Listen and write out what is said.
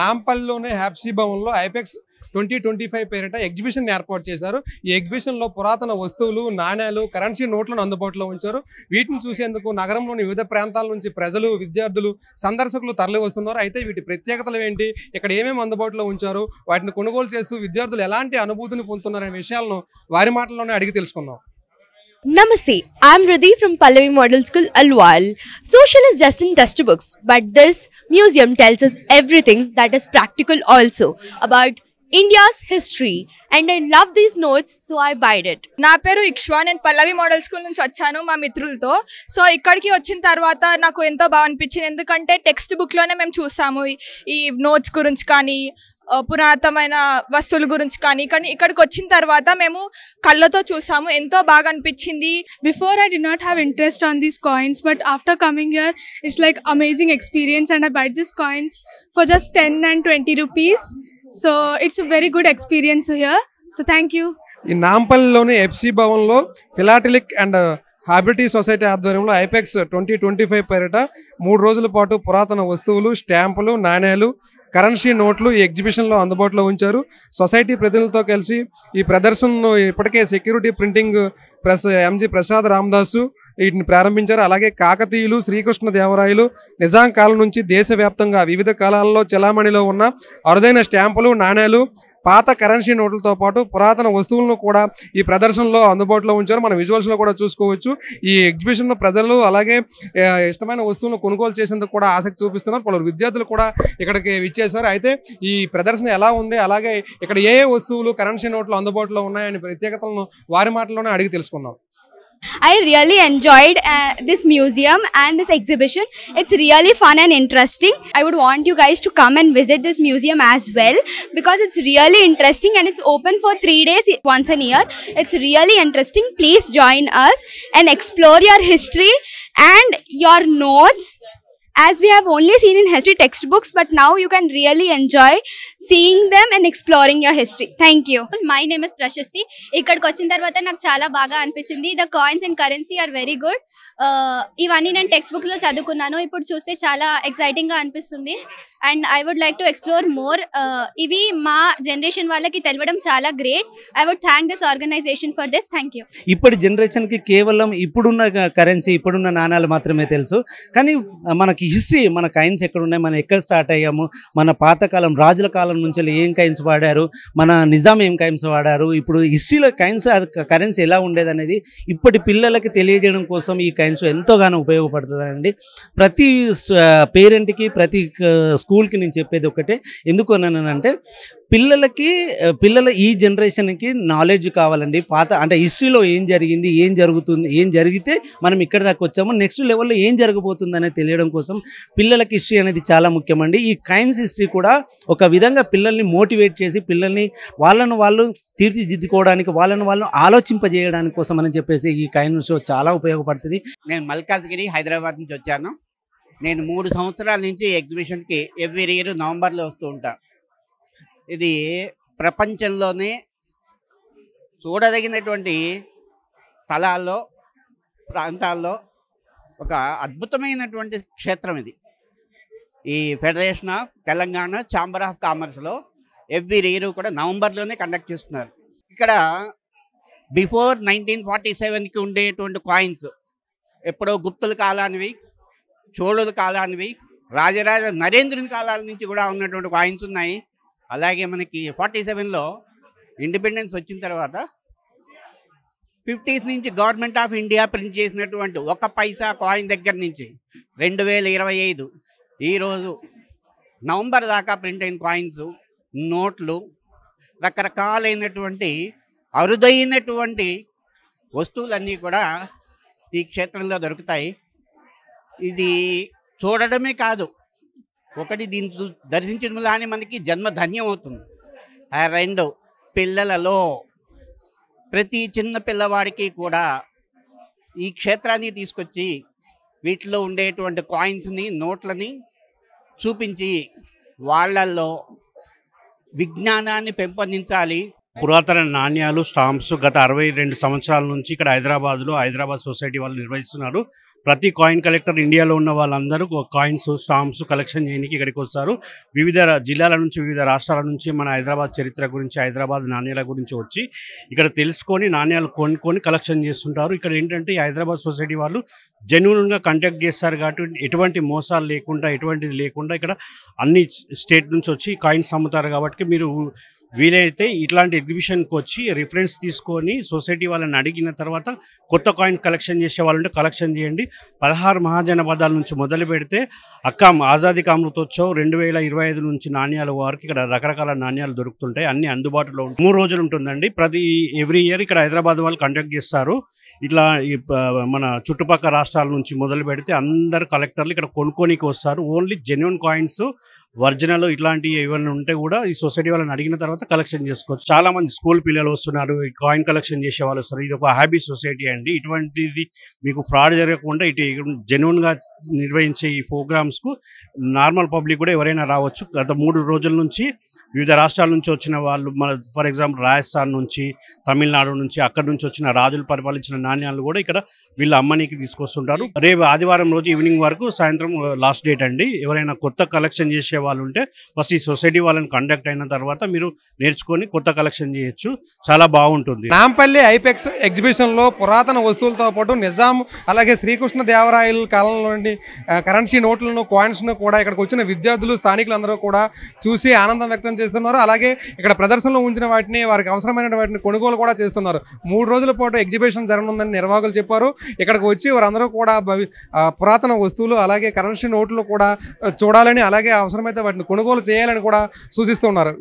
నాంపల్లిలోని హ్యాప్సీ భవన్లో ఐపెక్స్ 2025 పేరిట ఎగ్జిబిషన్ ఏర్పాటు చేశారు. ఈ ఎగ్జిబిషన్లో పురాతన వస్తువులు, నాణ్యాలు, కరెన్సీ నోట్లను అందుబాటులో ఉంచారు. వీటిని చూసేందుకు నగరంలోని వివిధ ప్రాంతాల నుంచి ప్రజలు, విద్యార్థులు, సందర్శకులు తరలి వస్తున్నారు. అయితే వీటి ప్రత్యేకతలు ఏంటి, ఇక్కడ ఏమేమి అందుబాటులో ఉంచారు, వాటిని కొనుగోలు చేస్తూ విద్యార్థులు ఎలాంటి అనుభూతిని పొందుతున్నారనే విషయాలను వారి మాటల్లోనే అడిగి తెలుసుకుందాం. Namaste, I'm Riddhi from Pallavi Model School, Alwal. Social is just in textbooks, but this museum tells us everything that is practical also about India's history, and I love these notes, so I bought it. నా పేరు ఇక్ష్వా, నేను పల్లవి model school నుంచి వచ్చాను మా మిత్రులతో. So ఇక్కడికి వచ్చిన తర్వాత నాకు ఎంతో బాగా అనిపించింది, ఎందుకంటే టెక్స్ట్ బుక్లోనే మేము చూసాము ఈ నోట్స్ గురించి కానీ పురాతనమైన వస్తువుల గురించి కానీ ఇక్కడికి వచ్చిన తర్వాత మేము కళ్ళతో చూసాము, ఎంతో బాగా అనిపించింది. Before I did not have interest on these coins, but after coming here it's like amazing experience, and I buy these coins for just 10 and 20 rupees. So it's a very good experience here. So thank you. ఈ నాంపల్లిలోని FC భవన్లో philatelic and హాబిలిటీ society ఆధ్వర్యంలో ఐపెక్స్ 2025 పేరిట 3 రోజుల పాటు పురాతన వస్తువులు, స్టాంపులు, నాణ్యాలు, కరెన్సీ నోట్లు ఈ ఎగ్జిబిషన్లో అందుబాటులో ఉంచారు. సొసైటీ ప్రతినిధులతో కలిసి ఈ ప్రదర్శనను ఇప్పటికే security printing press M G Prasad Ramadasu వీటిని ప్రారంభించారు. అలాగే కాకతీయులు, శ్రీకృష్ణ దేవరాయలు, నిజాం కాలం నుంచి దేశవ్యాప్తంగా వివిధ కాలాల్లో చెలామణిలో ఉన్న అరుదైన స్టాంపులు, నాణ్యాలు, పాత కరెన్సీ నోట్లతో పాటు పురాతన వస్తువులను కూడా ఈ ప్రదర్శనలో అందుబాటులో ఉంచారు. మన విజువల్స్లో కూడా చూసుకోవచ్చు. ఈ ఎగ్జిబిషన్లో ప్రజలు అలాగే ఇష్టమైన వస్తువులను కొనుగోలు చేసేందుకు కూడా ఆసక్తి చూపిస్తున్నారు. పలువురు విద్యార్థులు కూడా ఇక్కడికి విచ్చేశారు. అయితే ఈ ప్రదర్శన ఎలా ఉంది, అలాగే ఇక్కడ ఏ వస్తువులు, కరెన్సీ నోట్లు అందుబాటులో ఉన్నాయని ప్రత్యేకతలను వారి మాటల్లోనే అడిగి తెలుసుకుందాం. I really enjoyed this museum and this exhibition. It's really fun and interesting. I would want you guys to come and visit this museum as well, because it's really interesting and it's open for 3 days once a year. It's really interesting. Please join us and explore your history and your notes, as we have only seen in history textbooks, but now you can really enjoy seeing them and exploring your history. Thank you. My name is Prashasti. ఇక్కడికి వచ్చిన తర్వాత నాకు చాలా బాగా అనిపించింది. The coins and currency are very good. ఇవన్నీ నేను text book లో చదువుకున్నాను, ఇప్పుడు చూస్తే చాలా ఎక్సైటింగ్ గా అనిపిస్తుంది. And I would like to explore more. ఇవి మా జనరేషన్ వాళ్ళకి తెలియడం చాలా great. I would thank this organisation for this. Thank you. ఇప్పటి జనరేషన్ కి కేవలం ఇప్పుడున్న కరెన్సీ, ఇప్పుడున్న నాణాలు మాత్రమే తెలుసు. కానీ మనకి హిస్టరీ, మన కాయిన్స్ ఎక్కడ ఉన్నాయి, మనం ఎక్కడ స్టార్ట్ అయ్యాము, మన పాతకాలం రాజుల కాలం నుంచి ఏం కాయిన్స్ వాడారు, మన నిజాం ఏం కాయిన్స్ వాడారు, ఇప్పుడు హిస్టరీలో కాయిన్స్ కరెన్సీ ఎలా ఉండేది అనేది ఇప్పటి పిల్లలకి తెలియజేయడం కోసం ఈ కాయిన్స్ ఎంతోగానో ఉపయోగపడుతుందండి. ప్రతి పేరెంట్కి, ప్రతి స్కూల్కి నేను చెప్పేది ఒకటే, ఎందుకు అన్నానంటే పిల్లల ఈ జనరేషన్కి నాలెడ్జ్ కావాలండి. పాత అంటే హిస్టరీలో ఏం జరిగింది, ఏం జరుగుతుంది, ఏం జరిగితే మనం ఇక్కడ దాకా వచ్చాము, నెక్స్ట్ లెవెల్లో ఏం జరగబోతుంది అనేది తెలియడం కోసం పిల్లలకి హిస్టరీ అనేది చాలా ముఖ్యమండి. ఈ కాయిన్స్ హిస్టరీ కూడా ఒక విధంగా పిల్లల్ని మోటివేట్ చేసి పిల్లల్ని వాళ్ళు తీర్చిదిద్దుకోవడానికి, వాళ్ళు ఆలోచింపజేయడానికి కోసం అని చెప్పేసి ఈ కాయిన్ షో చాలా ఉపయోగపడుతుంది. నేను మల్కాజ్గిరి, హైదరాబాద్ నుంచి వచ్చాను. నేను 3 సంవత్సరాల నుంచి ఎగ్జిబిషన్కి ఎవ్రీ ఇయర్ నవంబర్లో వస్తూ ఉంటాను. ఇది ప్రపంచంలోనే చూడదగినటువంటి స్థలాల్లో, ప్రాంతాల్లో ఒక అద్భుతమైనటువంటి క్షేత్రం ఇది. ఈ federation of Telangana chamber of కామర్స్లో ఎవ్రీ ఇయర్ కూడా నవంబర్లోనే కండక్ట్ చేస్తున్నారు. ఇక్కడ బిఫోర్ 1947కి ఉండేటువంటి కాయిన్స్, ఎప్పుడో గుప్తుల కాలానివి, చోళుల కాలానివి, రాజరాజ నరేంద్రుని కాలాల నుంచి కూడా ఉన్నటువంటి కాయిన్స్ ఉన్నాయి. అలాగే మనకి 47లో ఇండిపెండెన్స్ వచ్చిన తర్వాత 50s నుంచి గవర్నమెంట్ ఆఫ్ ఇండియా ప్రింట్ చేసినటువంటి 1 పైసా కాయిన్ దగ్గర నుంచి 2025 ఈరోజు నవంబర్ దాకా ప్రింట్ అయిన కాయిన్స్, నోట్లు, రకరకాలైనటువంటి అరుదైనటువంటి వస్తువులన్నీ కూడా ఈ క్షేత్రంలో దొరుకుతాయి. ఇది చూడడమే కాదు, ఒకటి దీన్ని దర్శించడం వల్ల మనకి జన్మ ధన్యం అవుతుంది. 2 పిల్లలలో ప్రతి చిన్న పిల్లవాడికి కూడా ఈ క్షేత్రాన్ని తీసుకొచ్చి వీటిలో ఉండేటువంటి కాయిన్స్ని, నోట్లని చూపించి వాళ్ళల్లో విజ్ఞానాన్ని పెంపొందించాలి. పురాతన నాణ్యాలు, స్టాంప్స్ గత 62 సంవత్సరాల నుంచి ఇక్కడ హైదరాబాద్లో హైదరాబాద్ సొసైటీ వాళ్ళు నిర్వహిస్తున్నారు. ప్రతి కాయిన్ కలెక్టర్ ఇండియాలో ఉన్న వాళ్ళందరూ కాయిన్స్, స్టాంప్స్ కలెక్షన్ చేయడానికి ఇక్కడికి వస్తారు. వివిధ జిల్లాల నుంచి, వివిధ రాష్ట్రాల నుంచి మన హైదరాబాద్ చరిత్ర గురించి, హైదరాబాద్ నాణ్యాల గురించి వచ్చి ఇక్కడ తెలుసుకొని నాణ్యాలు కొనుక్కొని కలెక్షన్ చేస్తుంటారు. ఇక్కడ ఏంటంటే ఈ హైదరాబాద్ సొసైటీ వాళ్ళు జెన్యూన్గా కండక్ట్ చేస్తారు కాబట్టి ఎటువంటి మోసాలు లేకుండా, ఎటువంటిది లేకుండా ఇక్కడ అన్ని స్టేట్ నుంచి వచ్చి కాయిన్స్ అమ్ముతారు. కాబట్టి మీరు వీలైతే ఇట్లాంటి ఎగ్జిబిషన్కి వచ్చి రిఫరెన్స్ తీసుకొని సొసైటీ వాళ్ళని అడిగిన తర్వాత కొత్త కాయిన్ కలెక్షన్ చేసే వాళ్ళంటే కలెక్షన్ చేయండి. 16 మహాజనపదాల నుంచి మొదలు పెడితే ఆజాదీ కా అమృతోత్సవ్ 2025 నుంచి నాణ్యాల వారికి ఇక్కడ రకరకాల నాణ్యాలు దొరుకుతుంటాయి. అన్ని అందుబాటులో 3 రోజులు ఉంటుందండి. ఎవ్రీ ఇయర్ ఇక్కడ హైదరాబాద్ వాళ్ళు కండక్ట్ చేస్తారు. ఇట్లా మన చుట్టుపక్కల రాష్ట్రాల నుంచి మొదలు పెడితే అందరు కలెక్టర్లు ఇక్కడ కొనుక్కోనికి వస్తారు. ఓన్లీ జెన్యున్ కాయిన్స్, ఒరిజినల్ ఇట్లాంటివి ఏమైనా ఉంటే కూడా ఈ సొసైటీ వాళ్ళని అడిగిన తర్వాత కలెక్షన్ చేసుకోవచ్చు. చాలా మంది స్కూల్ పిల్లలు వస్తున్నారు, కాయిన్ కలెక్షన్ చేసే వాళ్ళు వస్తారు. ఇది ఒక హ్యాబీ సొసైటీ అండి. ఇటువంటిది మీకు ఫ్రాడ్ జరగకుండా ఇటు జెన్యున్గా నిర్వహించే ఈ ప్రోగ్రామ్స్కు నార్మల్ పబ్లిక్ కూడా ఎవరైనా రావచ్చు. గత 3 రోజుల నుంచి వివిధ రాష్ట్రాల నుంచి వచ్చిన వాళ్ళు, మన ఫర్ ఎగ్జాంపుల్ రాజస్థాన్ నుంచి, తమిళనాడు నుంచి, అక్కడి నుంచి వచ్చిన రాజులు పరిపాలించిన నాణ్యాలు కూడా ఇక్కడ వీళ్ళు అమ్మనీకి తీసుకొస్తుంటారు. రేపు ఆదివారం రోజు ఈవినింగ్ వరకు, సాయంత్రం లాస్ట్ డేట్ అండి. ఎవరైనా కొత్త కలెక్షన్ చేసే వాళ్ళు ఉంటే ఫస్ట్ ఈ సొసైటీ వాళ్ళని కండక్ట్ అయిన తర్వాత మీరు నేర్చుకొని కొత్త కలెక్షన్ చేయొచ్చు. చాలా బాగుంటుంది. నాంపల్లి ఐపెక్స్ ఎగ్జిబిషన్లో పురాతన వస్తువులతో పాటు నిజాం, అలాగే శ్రీకృష్ణ దేవరాయల కాలంలో కరెన్సీ నోట్లను, కాయిన్స్ను కూడా ఇక్కడికి వచ్చిన విద్యార్థులు, స్థానికులందరూ కూడా చూసి ఆనందం వ్యక్తం చేస్తున్నారు. అలాగే ఇక్కడ ప్రదర్శనలో ఉంచిన వాటిని, వారికి అవసరమైన వాటిని కొనుగోలు కూడా చేస్తున్నారు. 3 రోజుల పాటు ఎగ్జిబిషన్ జరగనుందని నిర్వాహకులు చెప్పారు. ఇక్కడికి వచ్చి వారందరూ కూడా పురాతన వస్తువులు, అలాగే కరెన్సీ నోట్లు కూడా చూడాలని, అలాగే అవసరమైతే వాటిని కొనుగోలు చేయాలని కూడా సూచిస్తున్నారు.